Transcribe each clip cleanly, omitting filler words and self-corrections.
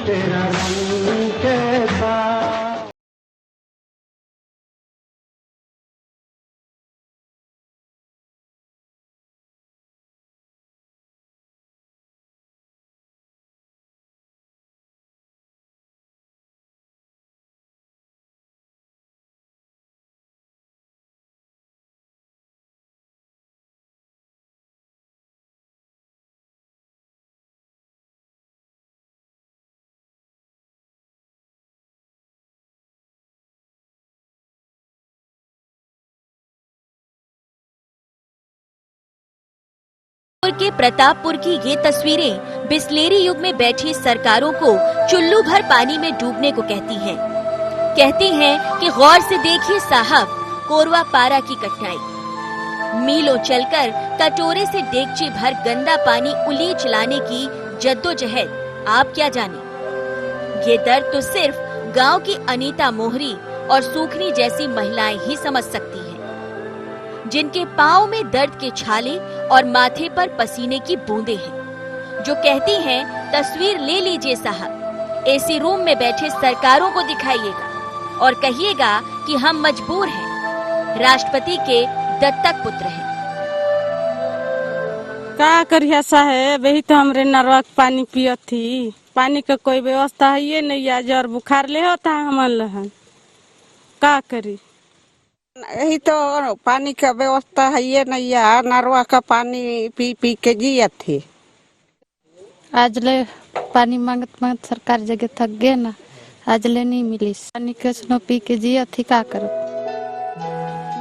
तेरा रंग कैसा। के प्रतापपुर की ये तस्वीरें बिस्लेरी युग में बैठी सरकारों को चुल्लू भर पानी में डूबने को कहती हैं। कहती हैं कि गौर से देखिए साहब कोरवा पारा की कठिनाई। मीलों चलकर कटोरे से डेगची भर गंदा पानी उलीच लाने की जद्दोजहद आप क्या जाने। ये दर्द तो सिर्फ गांव की अनीता मोहरी और सूखनी जैसी महिलाएं ही समझ सकती हैं, जिनके पाँव में दर्द के छाले और माथे पर पसीने की बूंदें हैं, जो कहती हैं तस्वीर ले लीजिए साहब, एसी रूम में बैठे सरकारों को दिखाइएगा और कहिएगा कि हम मजबूर हैं, राष्ट्रपति के दत्तक पुत्र हैं। का करिया साहेब, वही तो हमरे नरवा पानी पियत थी। पानी का कोई व्यवस्था है ये नहीं, या जर बुखार ले होता है हमन का करी। यही तो पानी का व्यवस्था है ये नहीं, यार नरवा का पानी पी पी के जियत थी। आज ले पानी मांगत मांगत सरकार जगह थक गए ना, आज ले नहीं मिली पानी, कैसनो पी के जियत थी, का करो।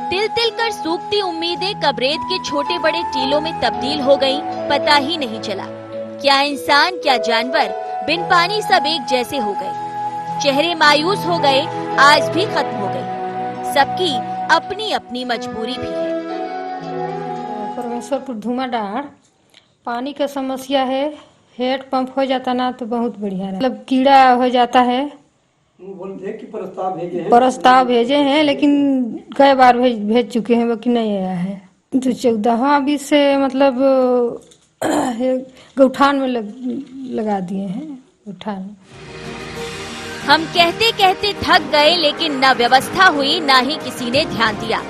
तिल तिल कर सूखती उम्मीदें कब रेत के छोटे बड़े टीलों में तब्दील हो गईं, पता ही नहीं चला। क्या इंसान क्या जानवर बिन पानी सब एक जैसे हो गए। चेहरे मायूस हो गए, आज भी खत्म हो गई। सबकी अपनी अपनी मजबूरी भी है। परमेश्वरपुर धुमाडार पानी का समस्या है, हेड पंप हो जाता ना तो बहुत बढ़िया है। मतलब कीड़ा हो जाता है। प्रस्ताव भेजे हैं लेकिन कई बार भेज चुके हैं, बाकी नहीं आया है। तो 14-20 से मतलब गौठान में लगा दिए हैं। गौठान हम कहते कहते थक गए, लेकिन न व्यवस्था हुई न ही किसी ने ध्यान दिया।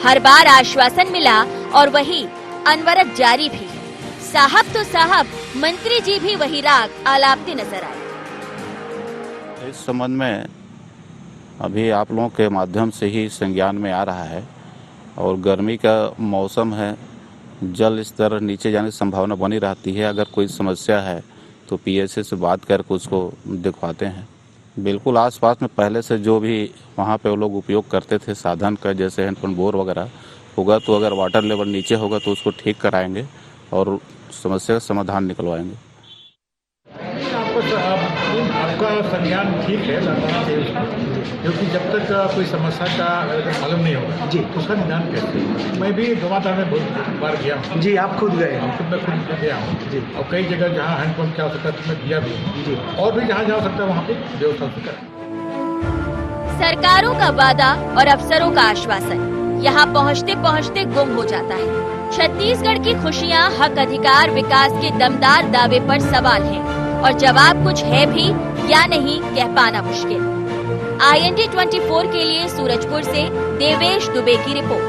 हर बार आश्वासन मिला और वही अनवरत जारी भी। साहब तो साहब, मंत्री जी भी वही राग आलापते नजर आए। इस संबंध में अभी आप लोगों के माध्यम से ही संज्ञान में आ रहा है, और गर्मी का मौसम है, जल स्तर नीचे जाने की संभावना बनी रहती है। अगर कोई समस्या है तो पीएसए से बात करके उसको दिखवाते हैं। बिल्कुल आसपास में पहले से जो भी वहाँ पे वो लोग उपयोग करते थे साधन का, जैसे हैंडपंप बोर वगैरह होगा, तो अगर वाटर लेवल नीचे होगा तो उसको ठीक कराएंगे और समस्या का समाधान निकलवाएंगे। आपका संज्ञान ठीक है, लगाना चाहिए उसको, क्योंकि जब तक कोई समस्या का मालूम नहीं होगा जी तो उसका निदान कैसे। मैं भी धुमाधार में बहुत बार गया हूँ जी। आप खुद गए? मैं खुद गया हूँ जी। और कई जगह जहाँ हैंडपम्प की आवश्यकता है मैं दिया भी हूँ जी, और भी जहाँ जा सकता है वहाँ पे व्यवस्था करें। सरकारों का वादा और अफसरों का आश्वासन यहाँ पहुँचते पहुँचते गुम हो जाता है। छत्तीसगढ़ की खुशियाँ, हक, अधिकार, विकास के दमदार दावे पर सवाल है, और जवाब कुछ है भी या नहीं कह पाना मुश्किल। IND 24 के लिए सूरजपुर से देवेश दुबे की रिपोर्ट।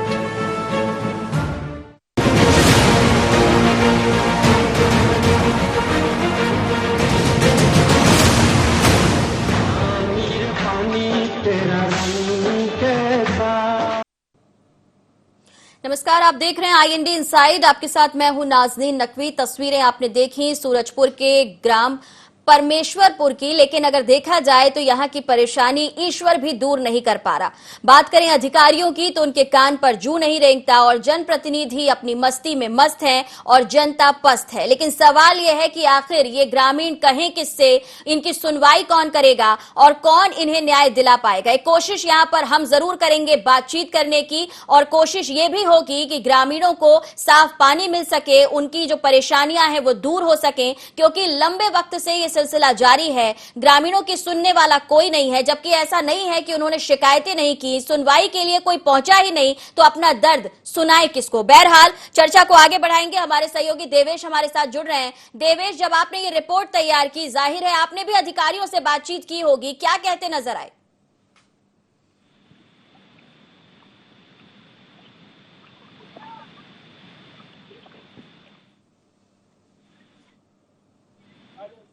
नमस्कार, आप देख रहे हैं IND इनसाइड। आपके साथ मैं हूं नाज़नीन नकवी। तस्वीरें आपने देखी सूरजपुर के ग्राम परमेश्वरपुर की, लेकिन अगर देखा जाए तो यहाँ की परेशानी ईश्वर भी दूर नहीं कर पा रहा। बात करें अधिकारियों की तो उनके कान पर जू नहीं रेंगता और जनप्रतिनिधि अपनी मस्ती में मस्त हैं और जनता पस्त है। लेकिन सवाल यह है कि आखिर ये ग्रामीण कहें किससे, इनकी सुनवाई कौन करेगा और कौन इन्हें न्याय दिला पाएगा। एक कोशिश यहाँ पर हम जरूर करेंगे बातचीत करने की, और कोशिश ये भी होगी कि ग्रामीणों को साफ पानी मिल सके, उनकी जो परेशानियां हैं वो दूर हो सके, क्योंकि लंबे वक्त से ये सिलसिला जारी है। ग्रामीणों की सुनने वाला कोई नहीं है, जबकि ऐसा नहीं है कि उन्होंने शिकायतें नहीं की, सुनवाई के लिए कोई पहुंचा ही नहीं, तो अपना दर्द सुनाए किसको। बहरहाल चर्चा को आगे बढ़ाएंगे, हमारे सहयोगी देवेश हमारे साथ जुड़ रहे हैं। देवेश, जब आपने ये रिपोर्ट तैयार की, जाहिर है आपने भी अधिकारियों से बातचीत की होगी, क्या कहते नजर आए?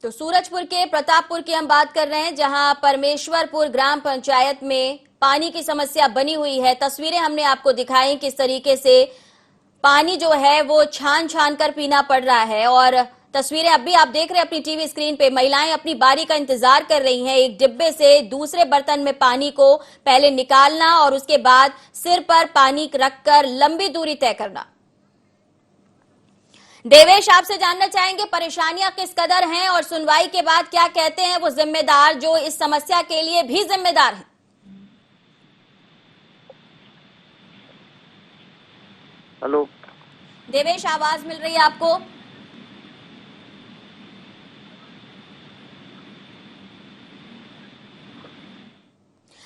तो सूरजपुर के प्रतापपुर की हम बात कर रहे हैं, जहां परमेश्वरपुर ग्राम पंचायत में पानी की समस्या बनी हुई है। तस्वीरें हमने आपको दिखाई किस तरीके से पानी जो है वो छान छान कर पीना पड़ रहा है, और तस्वीरें अभी आप देख रहे हैं अपनी टीवी स्क्रीन पे। महिलाएं अपनी बारी का इंतजार कर रही हैं, एक डिब्बे से दूसरे बर्तन में पानी को पहले निकालना और उसके बाद सिर पर पानी रखकर लंबी दूरी तय करना। देवेश, आपसे जानना चाहेंगे परेशानियां किस कदर हैं और सुनवाई के बाद क्या कहते हैं वो जिम्मेदार जो इस समस्या के लिए भी जिम्मेदार हैं? हेलो देवेश, आवाज मिल रही है आपको?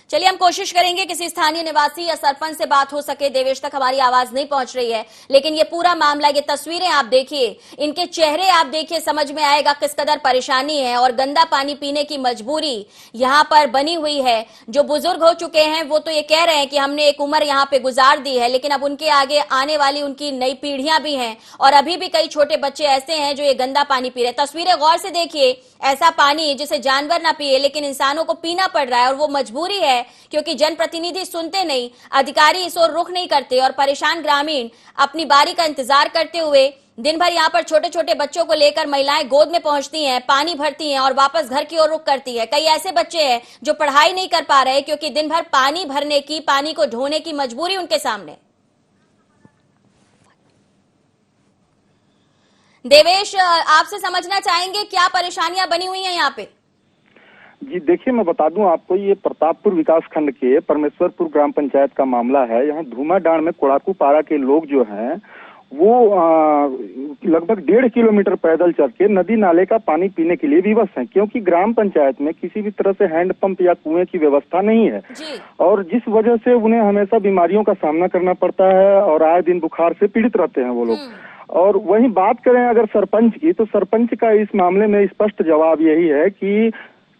चलिए हम कोशिश करेंगे किसी स्थानीय निवासी या सरपंच से बात हो सके। देवेश तक हमारी आवाज नहीं पहुंच रही है, लेकिन ये पूरा मामला, ये तस्वीरें आप देखिए, इनके चेहरे आप देखिए, समझ में आएगा किस कदर परेशानी है और गंदा पानी पीने की मजबूरी यहाँ पर बनी हुई है। जो बुजुर्ग हो चुके हैं वो तो ये कह रहे हैं कि हमने एक उम्र यहाँ पे गुजार दी है, लेकिन अब उनके आगे आने वाली उनकी नई पीढ़ियां भी हैं और अभी भी कई छोटे बच्चे ऐसे हैं जो ये गंदा पानी पी रहे हैं। तस्वीरें गौर से देखिए, ऐसा पानी जिसे जानवर ना पिए लेकिन इंसानों को पीना पड़ रहा है, और वो मजबूरी है क्योंकि जनप्रतिनिधि सुनते नहीं, अधिकारी इस ओर रुख नहीं करते और परेशान ग्रामीण अपनी बारी का इंतजार करते हुए दिन भर यहाँ पर छोटे छोटे बच्चों को लेकर महिलाएं गोद में पहुंचती हैं, पानी भरती हैं और वापस घर की ओर रुख करती है। कई ऐसे बच्चे हैं जो पढ़ाई नहीं कर पा रहे क्योंकि दिन भर पानी भरने की, पानी को ढोने की मजबूरी उनके सामने। देवेश, आपसे समझना चाहेंगे क्या परेशानियां बनी हुई हैं यहाँ पे? जी देखिए, मैं बता दूं आपको, ये प्रतापपुर विकास खंड के परमेश्वरपुर ग्राम पंचायत का मामला है। यहाँ धूमाडांड में कोड़ाकू पारा के लोग जो हैं वो लगभग 1.5 किलोमीटर पैदल चल के नदी नाले का पानी पीने के लिए विवश हैं, क्योंकि ग्राम पंचायत में किसी भी तरह से हैंडपंप या कुएं की व्यवस्था नहीं है और जिस वजह से उन्हें हमेशा बीमारियों का सामना करना पड़ता है और आए दिन बुखार से पीड़ित रहते हैं वो लोग। और वहीं बात करें अगर सरपंच की, तो सरपंच का इस मामले में स्पष्ट जवाब यही है कि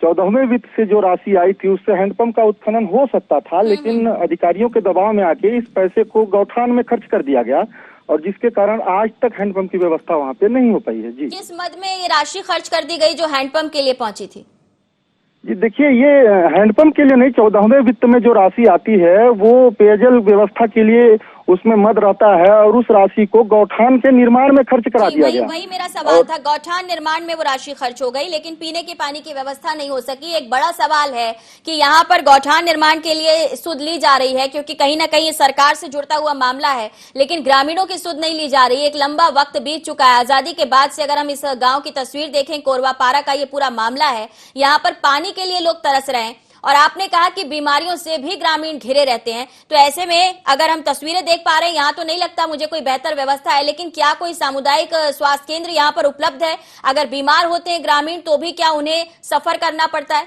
14वें वित्त से जो राशि आई थी उससे हैंडपंप का उत्खनन हो सकता था, लेकिन अधिकारियों के दबाव में आके इस पैसे को गौठान में खर्च कर दिया गया और जिसके कारण आज तक हैंडपंप की व्यवस्था वहाँ पे नहीं हो पाई है। जी, किस मद में ये राशि खर्च कर दी गई जो हैंडपंप के लिए पहुंची थी? जी देखिए, ये हैंडपंप के लिए नहीं, 14वें वित्त में जो राशि आती है वो पेयजल व्यवस्था के लिए उसमें मद रहता है और उस राशि को गौठान के निर्माण में खर्च करा दिया गया। वही मेरा सवाल था, गौठान निर्माण में वो राशि खर्च हो गई लेकिन पीने के पानी की व्यवस्था नहीं हो सकी। एक बड़ा सवाल है कि यहाँ पर गौठान निर्माण के लिए सुध ली जा रही है क्योंकि कहीं ना कहीं सरकार से जुड़ता हुआ मामला है, लेकिन ग्रामीणों की सुध नहीं ली जा रही। एक लंबा वक्त बीत चुका है आजादी के बाद से। अगर हम इस गाँव की तस्वीर देखें, कोरवा पारा का ये पूरा मामला है, यहाँ पर पानी के लिए लोग तरस रहे हैं और आपने कहा कि बीमारियों से भी ग्रामीण घिरे रहते हैं। तो ऐसे में अगर हम तस्वीरें देख पा रहे हैं, यहाँ तो नहीं लगता मुझे कोई बेहतर व्यवस्था है, लेकिन क्या कोई सामुदायिक स्वास्थ्य केंद्र यहाँ पर उपलब्ध है? अगर बीमार होते हैं ग्रामीण तो भी क्या उन्हें सफर करना पड़ता है?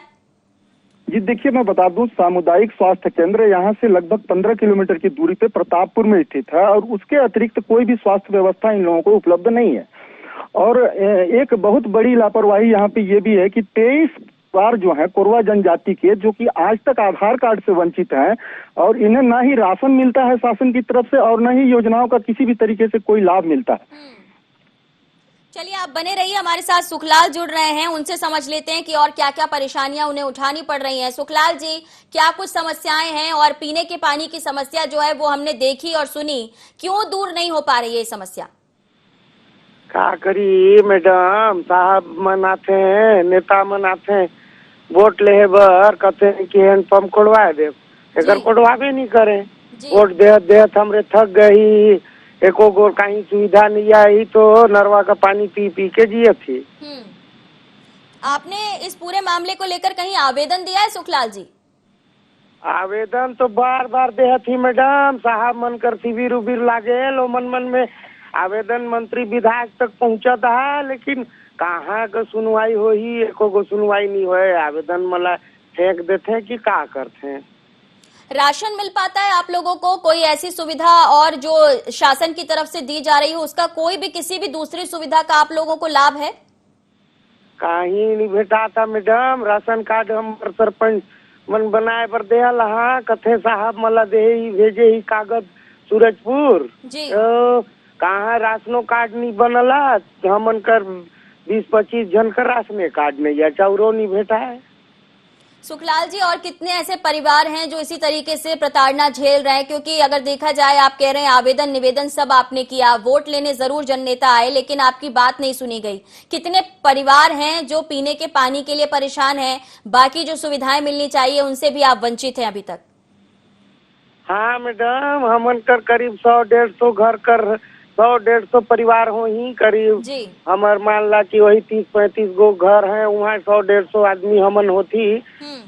जी देखिए, मैं बता दूं, सामुदायिक स्वास्थ्य केंद्र यहाँ से लगभग 15 किलोमीटर की दूरी पे प्रतापपुर में स्थित है और उसके अतिरिक्त कोई भी स्वास्थ्य व्यवस्था इन लोगों को उपलब्ध नहीं है। और एक बहुत बड़ी लापरवाही यहाँ पे ये भी है कि 23 बार जो है कोरवा जनजाति के, जो कि आज तक आधार कार्ड से वंचित हैं और इन्हें ना ही राशन मिलता है शासन की तरफ से और न ही योजनाओं का किसी भी तरीके से कोई लाभ मिलता है। चलिए आप बने रहिए हमारे साथ, सुखलाल जुड़ रहे हैं, उनसे समझ लेते हैं कि और क्या क्या परेशानियां उन्हें उठानी पड़ रही हैं। सुखलाल जी, क्या कुछ समस्याएं हैं और पीने के पानी की समस्या जो है वो हमने देखी और सुनी, क्यों दूर नहीं हो पा रही है ये समस्या? का करी मैडम साहब मनाते हैं, नेता मनाते हैं, वोट ले बर कहते हैं कि हैंडपंप कोड़वा दे, एकर कोड़वाबे नहीं करे। वोट देहत हमरे थक गई, एको गोर कहीं सुविधा नहीं आई तो नरवा का पानी पी पी के जिए थी। आपने इस पूरे मामले को लेकर कहीं आवेदन दिया है सुखलाल जी? आवेदन तो बार बार दे थी मैडम साहब, मन कर शिविर उबिर लागे लो मन मन में आवेदन मंत्री विधायक तक पहुंचत है, लेकिन कहाँ का सुनवाई हो ही, एको को सुनवाई नहीं होए। आवेदन मला फेंक देते हैं कि का करते हैं। राशन मिल पाता है आप लोगों को? कोई ऐसी सुविधा और जो शासन की तरफ से दी जा रही हो उसका कोई भी किसी भी दूसरी सुविधा का आप लोगों को लाभ है? कहीं नहीं भेटा था मैडम। राशन कार्ड हम सरपंच मन बनाए पर दे हाँ कथे साहब मला दे ही भेजे ही कागज सूरजपुर जी। तो कहाँ राशनो कार्ड नहीं बनला। हमन कर 20-25 जन का राशन कार्ड नहीं है, चाउरो नहीं भेटा है। सुखलाल जी, और कितने ऐसे परिवार हैं जो इसी तरीके से प्रताड़ना झेल रहे हैं? क्योंकि अगर देखा जाए, आप कह रहे हैं आवेदन निवेदन सब आपने किया, वोट लेने जरूर जननेता आए, लेकिन आपकी बात नहीं सुनी गई। कितने परिवार हैं जो पीने के पानी के लिए परेशान हैं, बाकी जो सुविधाएं मिलनी चाहिए उनसे भी आप वंचित हैं अभी तक? हाँ मैडम, हमन कर करीब 100-150 घर कर 100-150 परिवार हो ही करीब जी। हमार मान ला कि वही 30-35 गो घर हैं, वहाँ 100-150 आदमी हमन होती।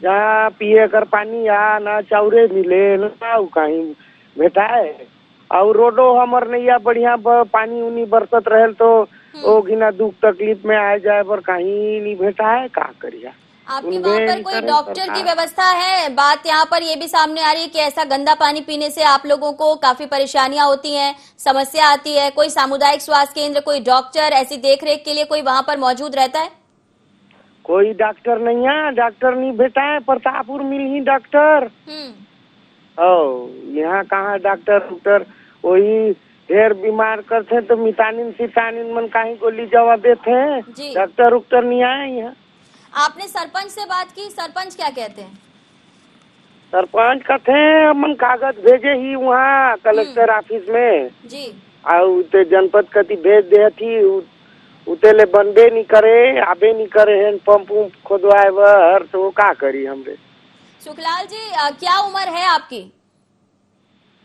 जहाँ पिए कर पानी या ना चाउरे मिले ना कहीं भेटाए। और रोडो हमर नैया बढ़िया पानी उनी बरसत रहे तो ओ गिना दुख तकलीफ में आ जाए पर कहीं नहीं भेटाए। का करिया? आपके वहाँ पर कोई डॉक्टर की व्यवस्था है? बात यहाँ पर ये भी सामने आ रही है कि ऐसा गंदा पानी पीने से आप लोगों को काफी परेशानियां होती हैं, समस्या आती है। कोई सामुदायिक स्वास्थ्य केंद्र, कोई डॉक्टर ऐसी देखरेख के लिए कोई वहाँ पर मौजूद रहता है? कोई डॉक्टर नहीं है, डॉक्टर नहीं भेटा है। प्रतापपुर मिल ही डॉक्टर। यहाँ कहाँ डॉक्टर वही ढेर बीमार करते तो मितानिन सितानिन मन कहीं गोली जवा देते हैं, डॉक्टर उक्टर नहीं आए यहाँ। आपने सरपंच से बात की? सरपंच क्या कहते हैं? सरपंच कहते हैं हमन कागज भेजे ही वहाँ कलेक्टर ऑफिस में जी। और जनपद कति भेज दे थी, उतेले बनबे नहीं करे, आबे नहीं करे हैं पंप खोदवाए बर, तो का करी हमरे। सुखलाल जी, क्या उम्र है आपकी?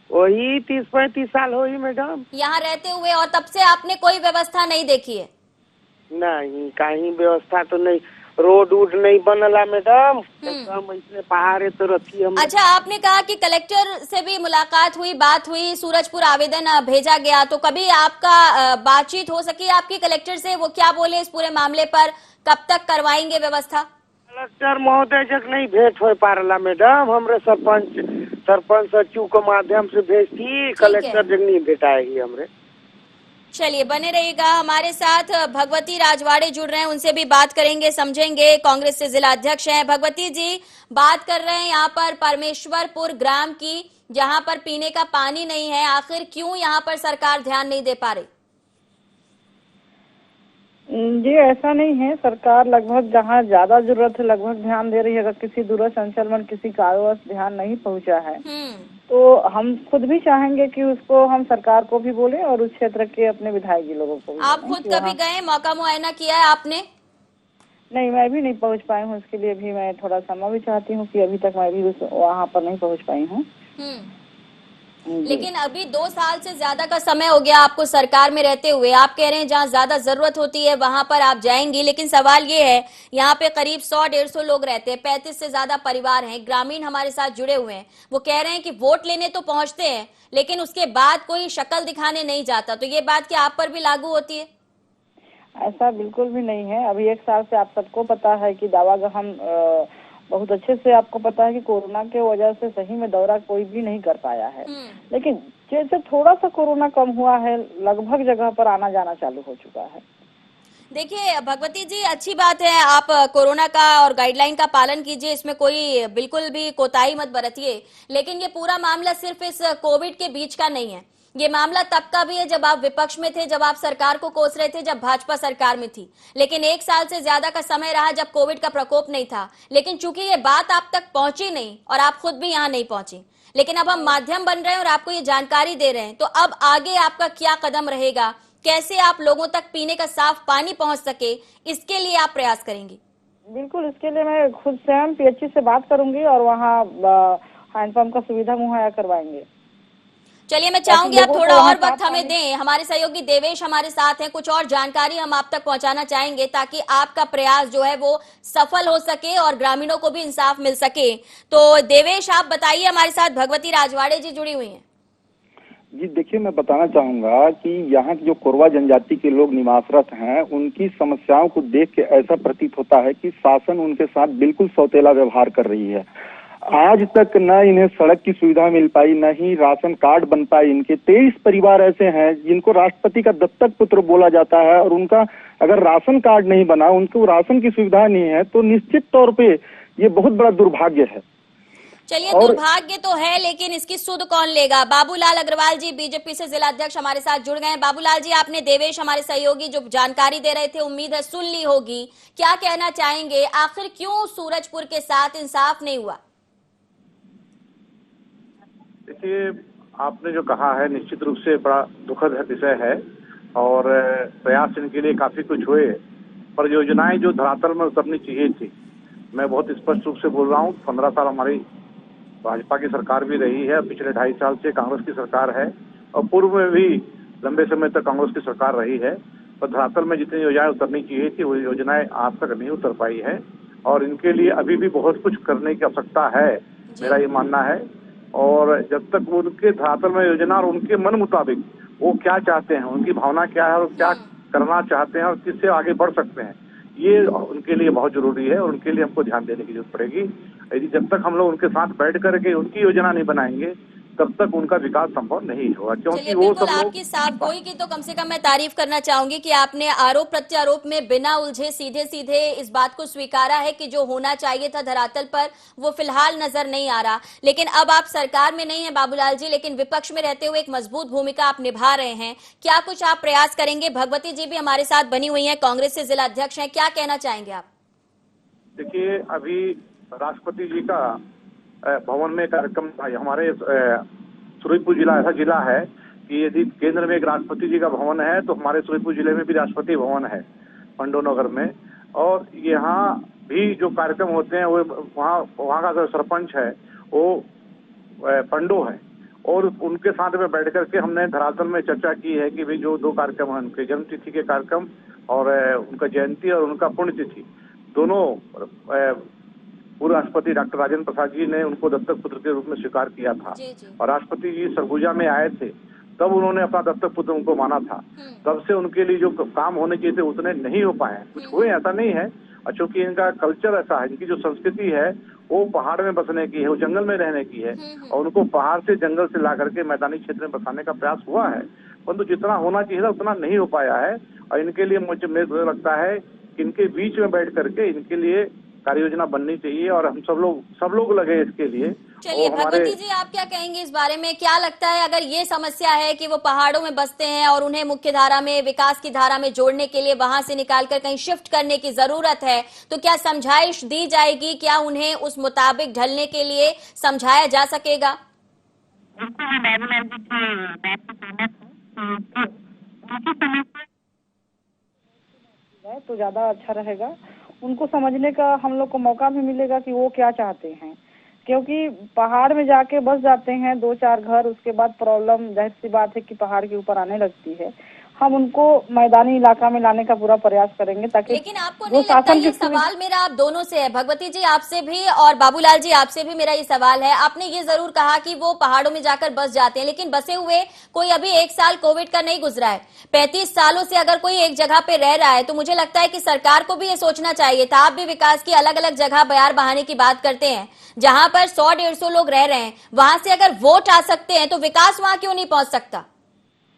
वही 30-35 साल हो ही मैडम। यहाँ रहते हुए, और तब से आपने कोई व्यवस्था नहीं देखी है? नहीं, कहीं व्यवस्था तो नहीं, रोड वोड नहीं बनला मैडम। इसने पहाड़े तो रखी हम। अच्छा, आपने कहा कि कलेक्टर से भी मुलाकात हुई, बात हुई, सूरजपुर आवेदन भेजा गया, तो कभी आपका बातचीत हो सकी आपकी कलेक्टर से? वो क्या बोले इस पूरे मामले पर? कब तक करवाएंगे व्यवस्था? कलेक्टर महोदय जग नहीं भेंट हो पारला मैडम। हमरे सरपंच सचिव के माध्यम से भेजती, कलेक्टर जग नहीं भेटाएगी हमरे। चलिए, बने रहिएगा हमारे साथ। भगवती राजवाड़े जुड़ रहे हैं, उनसे भी बात करेंगे, समझेंगे। कांग्रेस से जिला अध्यक्ष हैं भगवती जी। बात कर रहे हैं यहाँ पर परमेश्वरपुर ग्राम की, जहाँ पर पीने का पानी नहीं है। आखिर क्यों यहाँ पर सरकार ध्यान नहीं दे पा रही? जी, ऐसा नहीं है। सरकार लगभग जहाँ ज्यादा जरूरत है लगभग ध्यान दे रही है। अगर किसी दूरस्थ अंचल में किसी कारणवश ध्यान नहीं पहुँचा है तो हम खुद भी चाहेंगे कि उसको हम सरकार को भी बोले और उस क्षेत्र के अपने विधायक लोगों को भी। आप खुद कभी गए, मौका मुआयना किया है आपने? नहीं, मैं भी नहीं पहुंच पाई हूँ। उसके लिए भी मैं थोड़ा समय भी चाहती हूँ कि अभी तक मैं भी वहाँ पर नहीं पहुँच पाई हूँ। लेकिन अभी 2 साल से ज्यादा का समय हो गया आपको सरकार में रहते हुए। आप कह रहे हैं जहाँ ज्यादा जरूरत होती है वहां पर आप जाएंगी, लेकिन सवाल ये है, यहाँ पे करीब 100-150 लोग रहते हैं, 35 से ज्यादा परिवार हैं, ग्रामीण हमारे साथ जुड़े हुए हैं। वो कह रहे हैं कि वोट लेने तो पहुंचते हैं, लेकिन उसके बाद कोई शक्ल दिखाने नहीं जाता। तो ये बात क्या आप पर भी लागू होती है? ऐसा बिल्कुल भी नहीं है। अभी 1 साल से आप सबको पता है कि दावा हम बहुत अच्छे से आपको पता है कि कोरोना के वजह से सही में दौरा कोई भी नहीं कर पाया है। लेकिन जैसे थोड़ा सा कोरोना कम हुआ है, लगभग जगह पर आना जाना चालू हो चुका है। देखिए भगवती जी, अच्छी बात है, आप कोरोना का और गाइडलाइन का पालन कीजिए, इसमें कोई बिल्कुल भी कोताही मत बरतिए। लेकिन ये पूरा मामला सिर्फ इस कोविड के बीच का नहीं है। ये मामला तब का भी है जब आप विपक्ष में थे, जब आप सरकार को कोस रहे थे, जब भाजपा सरकार में थी। लेकिन 1 साल से ज्यादा का समय रहा जब कोविड का प्रकोप नहीं था। लेकिन चूंकि ये बात आप तक पहुंची नहीं और आप खुद भी यहाँ नहीं पहुंची, लेकिन अब हम माध्यम बन रहे हैं और आपको ये जानकारी दे रहे हैं, तो अब आगे आपका क्या कदम रहेगा? कैसे आप लोगों तक पीने का साफ पानी पहुंच सके, इसके लिए आप प्रयास करेंगी? बिल्कुल, इसके लिए मैं खुद स्वयं पीएचसी से बात करूंगी और वहाँ हैंडपंप का सुविधा मुहैया करवाएंगे। चलिए, मैं चाहूंगी आप थोड़ा और वक्त हमें दें। हमारे सहयोगी देवेश हमारे साथ हैं, कुछ और जानकारी हम आप तक पहुंचाना चाहेंगे ताकि आपका प्रयास जो है वो सफल हो सके और ग्रामीणों को भी इंसाफ मिल सके। तो देवेश, आप बताइए, हमारे साथ भगवती राजवाड़े जी जुड़ी हुई हैं। जी देखिए, मैं बताना चाहूंगा कि यहाँ की जो कोरवा जनजाति के लोग निवासरत हैं, उनकी समस्याओं को देख के ऐसा प्रतीत होता है कि शासन उनके साथ बिल्कुल सौतेला व्यवहार कर रही है। आज तक न इन्हें सड़क की सुविधा मिल पाई, न ही राशन कार्ड बन पाए इनके। 23 परिवार ऐसे हैं जिनको राष्ट्रपति का दत्तक पुत्र बोला जाता है, और उनका अगर राशन कार्ड नहीं बना, उनको राशन की सुविधा नहीं है, तो निश्चित तौर पे ये बहुत बड़ा दुर्भाग्य है। चलिए, दुर्भाग्य तो है, लेकिन इसकी सुध कौन लेगा? बाबूलाल अग्रवाल जी बीजेपी से जिला अध्यक्ष हमारे साथ जुड़ गए हैं। बाबूलाल जी, आपने देवेश हमारे सहयोगी जो जानकारी दे रहे थे, उम्मीद है सुन ली होगी। क्या कहना चाहेंगे, आखिर क्यों सूरजपुर के साथ इंसाफ नहीं हुआ? देखिए, आपने जो कहा है निश्चित रूप से बड़ा दुखद विषय है, और प्रयास इनके लिए काफी कुछ हुए, पर योजनाएं जो धरातल में उतरनी चाहिए थी, मैं बहुत स्पष्ट रूप से बोल रहा हूँ, 15 साल हमारी भाजपा की सरकार भी रही है, पिछले 2.5 साल से कांग्रेस की सरकार है, और पूर्व में भी लंबे समय तक कांग्रेस की सरकार रही है, पर धरातल में जितनी योजनाएं उतरनी चाहिए थी वो योजनाएं आज तक नहीं उतर पाई है, और इनके लिए अभी भी बहुत कुछ करने की आवश्यकता है, मेरा ये मानना है। और जब तक उनके धरातल में योजना और उनके मन मुताबिक वो क्या चाहते हैं, उनकी भावना क्या है और क्या करना चाहते हैं और किससे आगे बढ़ सकते हैं, ये उनके लिए बहुत जरूरी है, और उनके लिए हमको ध्यान देने की जरूरत पड़ेगी। यदि जब तक हम लोग उनके साथ बैठ करके उनकी योजना नहीं बनाएंगे, तब तक उनका विकास संभव नहीं होगा, क्योंकि वो सब लोग आपकी साफ गोई की तो कम से कम मैं तारीफ करना चाहूंगी कि आपने आरोप प्रत्यारोप में बिना उलझे सीधे सीधे इस बात को स्वीकारा है कि जो होना चाहिए था धरातल पर वो फिलहाल नजर नहीं आ रहा। लेकिन अब आप सरकार में नहीं है बाबूलाल जी, लेकिन विपक्ष में रहते हुए एक मजबूत भूमिका आप निभा रहे हैं। क्या कुछ आप प्रयास करेंगे? भगवती जी भी हमारे साथ बनी हुई है, कांग्रेस से जिला अध्यक्ष है, क्या कहना चाहेंगे आप? देखिए, अभी राष्ट्रपति जी का भवन में कार्यक्रम, हमारे सूरजपुर जिला ऐसा जिला है कि यदि केंद्र में एक राष्ट्रपति जी का भवन है, तो हमारे सूरजपुर जिले में भी राष्ट्रपति भवन है पंडोनगर में, और यहाँ भी जो कार्यक्रम होते हैं वो वहाँ का जो सरपंच है वो पंडो है, और उनके साथ में बैठ करके हमने धरातल में चर्चा की है कि भाई जो 2 कार्यक्रम हैं, उनके जन्म तिथि के कार्यक्रम और उनका जयंती और उनका पुण्यतिथि, दोनों पूर्व राष्ट्रपति डॉक्टर राजेंद्र प्रसाद जी ने उनको दत्तक पुत्र के रूप में स्वीकार किया था, और राष्ट्रपति जी सरगुजा में आए थे, तब उन्होंने अपना दत्तक पुत्र उनको माना था। तब से उनके लिए जो काम होने चाहिए थे उतने नहीं हो पाए, कुछ हुए ऐसा नहीं है, और चूंकि इनका कल्चर ऐसा है, इनकी जो संस्कृति है वो पहाड़ में बसने की है, वो जंगल में रहने की है, और उनको पहाड़ से जंगल से ला करके मैदानी क्षेत्र में बसाने का प्रयास हुआ है, परंतु जितना होना चाहिए था उतना नहीं हो पाया है। और इनके लिए मुझे लगता है कि इनके बीच में बैठ करके इनके लिए कार्य योजना बननी चाहिए, और हम सब लोग लगे इसके लिए। चलिए भगवती जी, आप क्या कहेंगे इस बारे में? क्या लगता है, अगर ये समस्या है कि वो पहाड़ों में बसते हैं और उन्हें मुख्य धारा में, विकास की धारा में जोड़ने के लिए वहां से निकालकर कहीं शिफ्ट करने की जरूरत है, तो क्या समझाइश दी जाएगी? क्या उन्हें उस मुताबिक ढलने के लिए समझाया जा सकेगा? तो ज्यादा अच्छा रहेगा, उनको समझने का हम लोग को मौका भी मिलेगा कि वो क्या चाहते हैं, क्योंकि पहाड़ में जाके बस जाते हैं 2-4 घर, उसके बाद प्रॉब्लम जाहिर सी बात है कि पहाड़ के ऊपर आने लगती है। हम उनको मैदानी इलाका में लाने का पूरा प्रयास करेंगे, ताकि लेकिन आपको नहीं लगता, ये सवाल मेरा आप दोनों से है, भगवती जी आपसे भी और बाबूलाल जी आपसे भी मेरा ये सवाल है। आपने ये जरूर कहा कि वो पहाड़ों में जाकर बस जाते हैं, लेकिन बसे हुए कोई अभी 1 साल कोविड का नहीं गुजरा है, 35 सालों से अगर कोई एक जगह पे रह रहा है, तो मुझे लगता है कि सरकार को भी ये सोचना चाहिए था। आप भी विकास की अलग अलग जगह बयार बहाने की बात करते हैं, जहां पर 100-150 लोग रह रहे हैं, वहां से अगर वोट आ सकते हैं तो विकास वहां क्यों नहीं पहुंच सकता?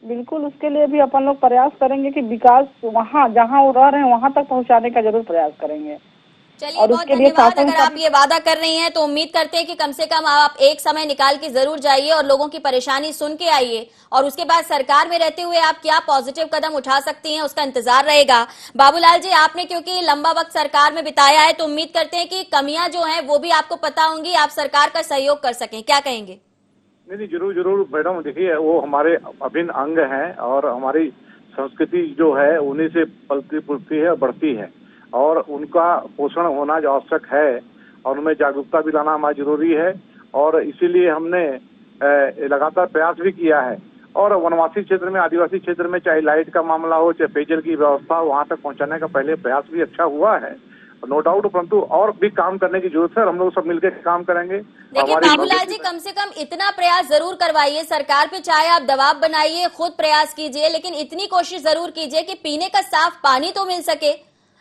बिल्कुल, उसके लिए भी अपन लोग प्रयास करेंगे कि विकास वहाँ जहाँ वो रह रहे हैं वहाँ तक पहुँचाने का जरूर प्रयास करेंगे। चलिए, बहुत धन्यवाद। अगर आप ये वादा कर रही हैं तो उम्मीद करते हैं कि कम से कम आप एक समय निकाल के जरूर जाइए और लोगों की परेशानी सुन के आइए, और उसके बाद सरकार में रहते हुए आप क्या पॉजिटिव कदम उठा सकती हैं उसका इंतजार रहेगा। बाबूलाल जी, आपने क्योंकि लंबा वक्त सरकार में बिताया है, तो उम्मीद करते हैं कि कमियां जो है वो भी आपको पता होंगी, आप सरकार का सहयोग कर सकें, क्या कहेंगे? नहीं, जरूर मैडम, देखिए वो हमारे अभिन्न अंग हैं, और हमारी संस्कृति जो है उन्हीं से पलती फूलती है और बढ़ती है, और उनका पोषण होना जो आवश्यक है, और उनमें जागरूकता भी लाना हमारा जरूरी है, और इसीलिए हमने लगातार प्रयास भी किया है। और वनवासी क्षेत्र में, आदिवासी क्षेत्र में, चाहे लाइट का मामला हो, चाहे पेयजल की व्यवस्था हो, वहाँ तक पहुँचाने का पहले प्रयास भी अच्छा हुआ है, नो डाउट, परंतु और भी काम करने की जरूरत है। हम लोग सब मिलकर काम करेंगे। देखिए बाबूलाल जी, कम से कम इतना प्रयास जरूर करवाइए सरकार पे, चाहे आप दबाव बनाइए, खुद प्रयास कीजिए, लेकिन इतनी कोशिश जरूर कीजिए कि पीने का साफ पानी तो मिल सके।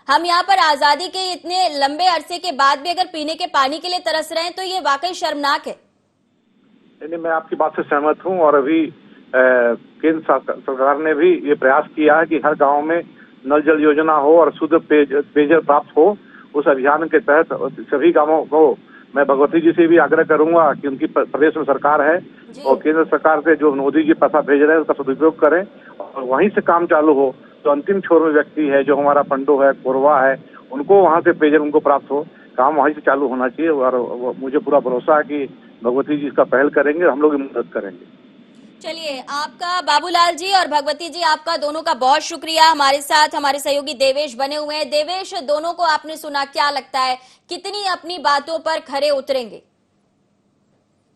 हम यहाँ पर आजादी के इतने लंबे अरसे के बाद भी अगर पीने के पानी के लिए तरस रहे हैं तो ये वाकई शर्मनाक है। नहीं, मैं आपकी बात से सहमत हूँ। और अभी केंद्र सरकार ने भी ये प्रयास किया है कि हर गांव में नल जल योजना हो और शुद्ध पेयजल प्राप्त हो। उस अभियान के तहत सभी गांवों को मैं भगवती जी से भी आग्रह करूंगा कि उनकी प्रदेश में सरकार है और केंद्र सरकार से जो मोदी जी पैसा भेज रहे हैं उसका सदुपयोग करें और वहीं से काम चालू हो। तो अंतिम छोर में व्यक्ति है जो हमारा पंडो है, कोरवा है, उनको वहां से पेयजल उनको प्राप्त हो, काम वहीं से चालू होना चाहिए। और मुझे पूरा भरोसा है कि भगवती जी इसका पहल करेंगे, हम लोग मदद करेंगे। चलिए, आपका बाबूलाल जी और भगवती जी, आपका दोनों का बहुत शुक्रिया। हमारे साथ हमारे सहयोगी देवेश बने हुए हैं। देवेश, दोनों को आपने सुना, क्या लगता है कितनी अपनी बातों पर खरे उतरेंगे?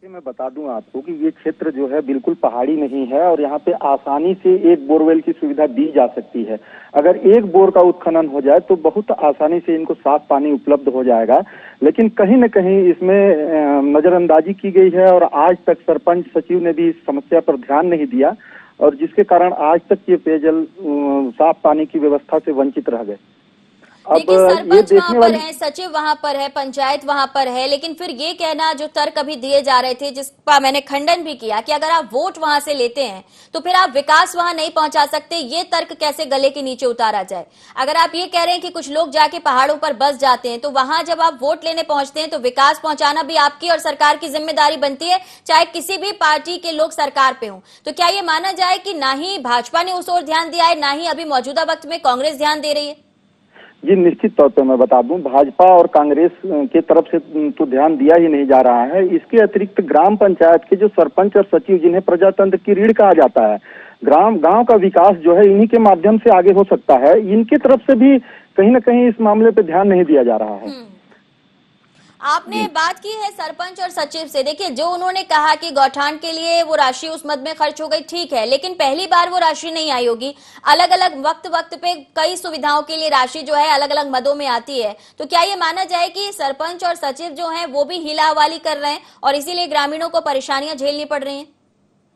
मैं बता दूं आपको कि ये क्षेत्र जो है बिल्कुल पहाड़ी नहीं है और यहाँ पे आसानी से एक बोरवेल की सुविधा दी जा सकती है। अगर एक बोर का उत्खनन हो जाए तो बहुत आसानी से इनको साफ पानी उपलब्ध हो जाएगा, लेकिन कहीं न कहीं इसमें नजरअंदाजी की गई है और आज तक सरपंच सचिव ने भी इस समस्या पर ध्यान नहीं दिया और जिसके कारण आज तक ये पेयजल साफ पानी की व्यवस्था से वंचित रह गए। देखिए, सरपंच वहाँ पर है, सचिव वहाँ पर है, पंचायत वहाँ पर है, लेकिन फिर ये कहना जो तर्क अभी दिए जा रहे थे जिसका मैंने खंडन भी किया कि अगर आप वोट वहाँ से लेते हैं तो फिर आप विकास वहाँ नहीं पहुंचा सकते, ये तर्क कैसे गले के नीचे उतारा जाए? अगर आप ये कह रहे हैं कि कुछ लोग जाके पहाड़ों पर बस जाते हैं तो वहां जब आप वोट लेने पहुंचते हैं तो विकास पहुंचाना भी आपकी और सरकार की जिम्मेदारी बनती है, चाहे किसी भी पार्टी के लोग सरकार पे हों। तो क्या ये माना जाए कि ना ही भाजपा ने उस ओर ध्यान दिया है, ना ही अभी मौजूदा वक्त में कांग्रेस ध्यान दे रही है? जी निश्चित तौर पे मैं बता दूं, भाजपा और कांग्रेस के तरफ से तो ध्यान दिया ही नहीं जा रहा है। इसके अतिरिक्त ग्राम पंचायत के जो सरपंच और सचिव, जिन्हें प्रजातंत्र की रीढ़ कहा जाता है, गांव का विकास जो है इन्हीं के माध्यम से आगे हो सकता है, इनके तरफ से भी कहीं न कहीं इस मामले पे ध्यान नहीं दिया जा रहा है। आपने बात की है सरपंच और सचिव से। देखिए, जो उन्होंने कहा कि गौठान के लिए वो राशि उस मद में खर्च हो गई, ठीक है, लेकिन पहली बार वो राशि नहीं आई होगी। अलग अलग वक्त पे कई सुविधाओं के लिए राशि जो है अलग अलग मदों में आती है। तो क्या ये माना जाए कि सरपंच और सचिव जो हैं वो भी हीला हवाली कर रहे हैं और इसीलिए ग्रामीणों को परेशानियां झेलनी पड़ रही हैं?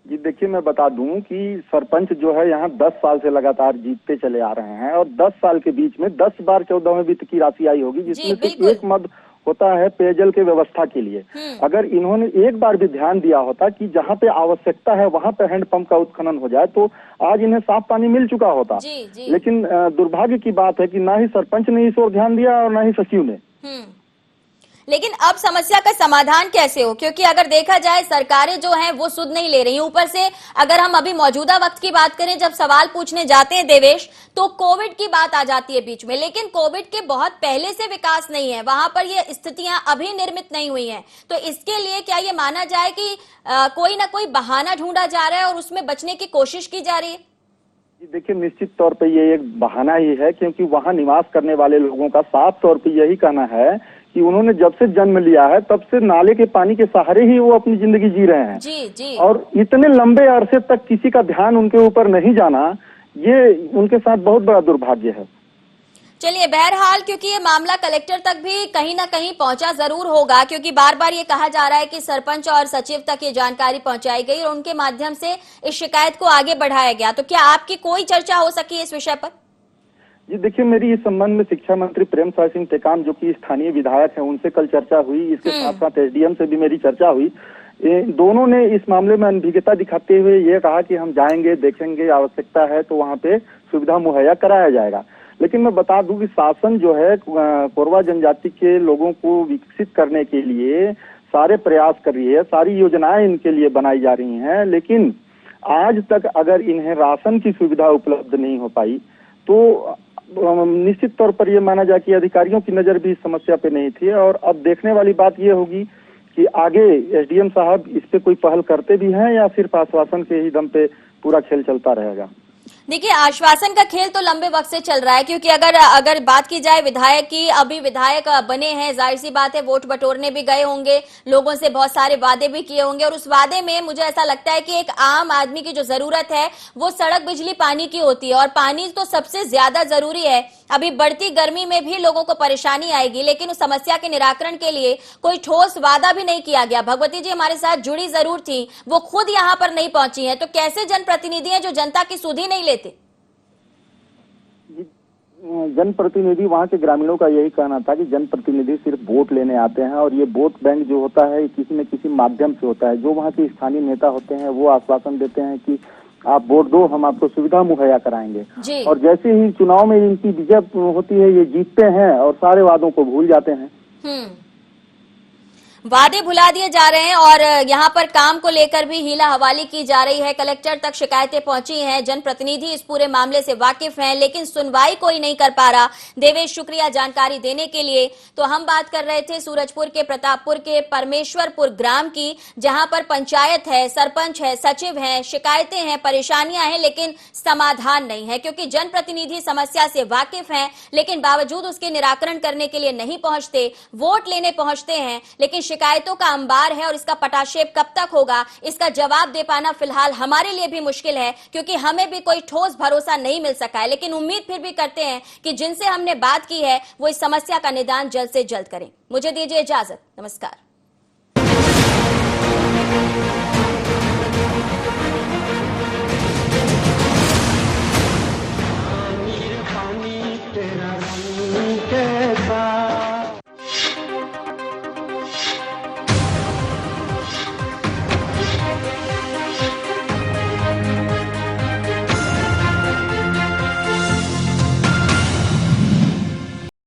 जी देखिए, मैं बता दूं कि सरपंच जो है यहाँ 10 साल से लगातार जीतते चले आ रहे हैं और 10 साल के बीच में 10 बार 14वें वित्त की राशि आई होगी, जिसमें से एक मद होता है पेयजल के व्यवस्था के लिए। अगर इन्होंने एक बार भी ध्यान दिया होता कि जहाँ पे आवश्यकता है वहाँ पे हैंडपंप का उत्खनन हो जाए तो आज इन्हें साफ पानी मिल चुका होता। लेकिन दुर्भाग्य की बात है कि ना ही सरपंच ने इस ओर ध्यान दिया और ना ही सचिव ने। लेकिन अब समस्या का समाधान कैसे हो? क्योंकि अगर देखा जाए सरकारें जो हैं वो सुध नहीं ले रही। ऊपर से अगर हम अभी मौजूदा वक्त की बात करें, जब सवाल पूछने जाते हैं देवेश, तो कोविड की बात आ जाती है बीच में, लेकिन कोविड के बहुत पहले से विकास नहीं है, वहां पर ये स्थितियां अभी निर्मित नहीं हुई हैं। तो इसके लिए क्या ये माना जाए कि कोई ना कोई बहाना ढूंढा जा रहा है और उसमें बचने की कोशिश की जा रही है? देखिए, निश्चित तौर पे ये एक बहाना ही है, क्योंकि वहाँ निवास करने वाले लोगों का साफ तौर पे यही कहना है कि उन्होंने जब से जन्म लिया है तब से नाले के पानी के सहारे ही वो अपनी जिंदगी जी रहे हैं। जी। और इतने लंबे अरसे तक किसी का ध्यान उनके ऊपर नहीं जाना, ये उनके साथ बहुत बड़ा दुर्भाग्य है। चलिए, बहरहाल क्योंकि ये मामला कलेक्टर तक भी कहीं ना कहीं पहुंचा जरूर होगा, क्योंकि बार बार ये कहा जा रहा है कि सरपंच और सचिव तक ये जानकारी पहुंचाई गई और उनके माध्यम से इस शिकायत को आगे बढ़ाया गया। तो क्या आपकी कोई चर्चा हो सकी इस विषय पर? जी देखिए, मेरी इस संबंध में शिक्षा मंत्री प्रेम साय सिंह टेकाम, जो कि स्थानीय विधायक हैं, उनसे कल चर्चा हुई। इसके साथ साथ एसडीएम से भी मेरी चर्चा हुई। दोनों ने इस मामले में अनभिज्ञता दिखाते हुए ये कहा कि हम जाएंगे, देखेंगे, आवश्यकता है तो वहाँ पे सुविधा मुहैया कराया जाएगा। लेकिन मैं बता दूं कि शासन जो है कोरवा जनजाति के लोगों को विकसित करने के लिए सारे प्रयास कर रही है, सारी योजनाएं इनके लिए बनाई जा रही हैं, लेकिन आज तक अगर इन्हें राशन की सुविधा उपलब्ध नहीं हो पाई तो निश्चित तौर पर यह माना जाए कि अधिकारियों की नजर भी इस समस्या पे नहीं थी। और अब देखने वाली बात यह होगी कि आगे एसडीएम साहब इस पे कोई पहल करते भी हैं या सिर्फ आश्वासन के ही दम पे पूरा खेल चलता रहेगा। देखिए, आश्वासन का खेल तो लंबे वक्त से चल रहा है, क्योंकि अगर बात की जाए विधायक की, अभी विधायक बने हैं, जाहिर सी बात है वोट बटोरने भी गए होंगे, लोगों से बहुत सारे वादे भी किए होंगे, और उस वादे में मुझे ऐसा लगता है कि एक आम आदमी की जो जरूरत है वो सड़क, बिजली, पानी की होती है, और पानी तो सबसे ज्यादा जरूरी है। अभी बढ़ती गर्मी में भी लोगों को परेशानी आएगी, लेकिन उस समस्या के निराकरण के लिए कोई ठोस वादा भी नहीं किया गया। भगवती जी हमारे साथ जुड़ी जरूर थी, वो खुद यहाँ पर नहीं पहुंची हैं, तो कैसे जनप्रतिनिधि हैं जो जनता की सुध ही नहीं लेते? जनप्रतिनिधि, वहाँ के ग्रामीणों का यही कहना था कि जनप्रतिनिधि सिर्फ वोट लेने आते हैं, और ये वोट बैंक जो होता है किसी न किसी माध्यम से होता है। जो वहाँ के स्थानीय नेता होते हैं वो आश्वासन देते हैं कि आप वोट दो, हम आपको सुविधा मुहैया कराएंगे, और जैसे ही चुनाव में इनकी विजय होती है ये जीतते हैं और सारे वादों को भूल जाते हैं। वादे भुला दिए जा रहे हैं, और यहाँ पर काम को लेकर भी हीला हवाली की जा रही है। कलेक्टर तक शिकायतें पहुंची हैं, जनप्रतिनिधि इस पूरे मामले से वाकिफ हैं, लेकिन सुनवाई कोई नहीं कर पा रहा। देवेश, शुक्रिया जानकारी देने के लिए। तो हम बात कर रहे थे सूरजपुर के प्रतापपुर के परमेश्वरपुर ग्राम की, जहां पर पंचायत है, सरपंच है, सचिव है, शिकायतें हैं, परेशानियां हैं, लेकिन समाधान नहीं है, क्योंकि जनप्रतिनिधि समस्या से वाकिफ हैं, लेकिन बावजूद उसके निराकरण करने के लिए नहीं पहुंचते, वोट लेने पहुंचते हैं, लेकिन शिकायतों का अंबार है, और इसका पटाक्षेप कब तक होगा, इसका जवाब दे पाना फिलहाल हमारे लिए भी मुश्किल है, क्योंकि हमें भी कोई ठोस भरोसा नहीं मिल सका है। लेकिन उम्मीद फिर भी करते हैं कि जिनसे हमने बात की है वो इस समस्या का निदान जल्द से जल्द करें। मुझे दीजिए इजाजत, नमस्कार।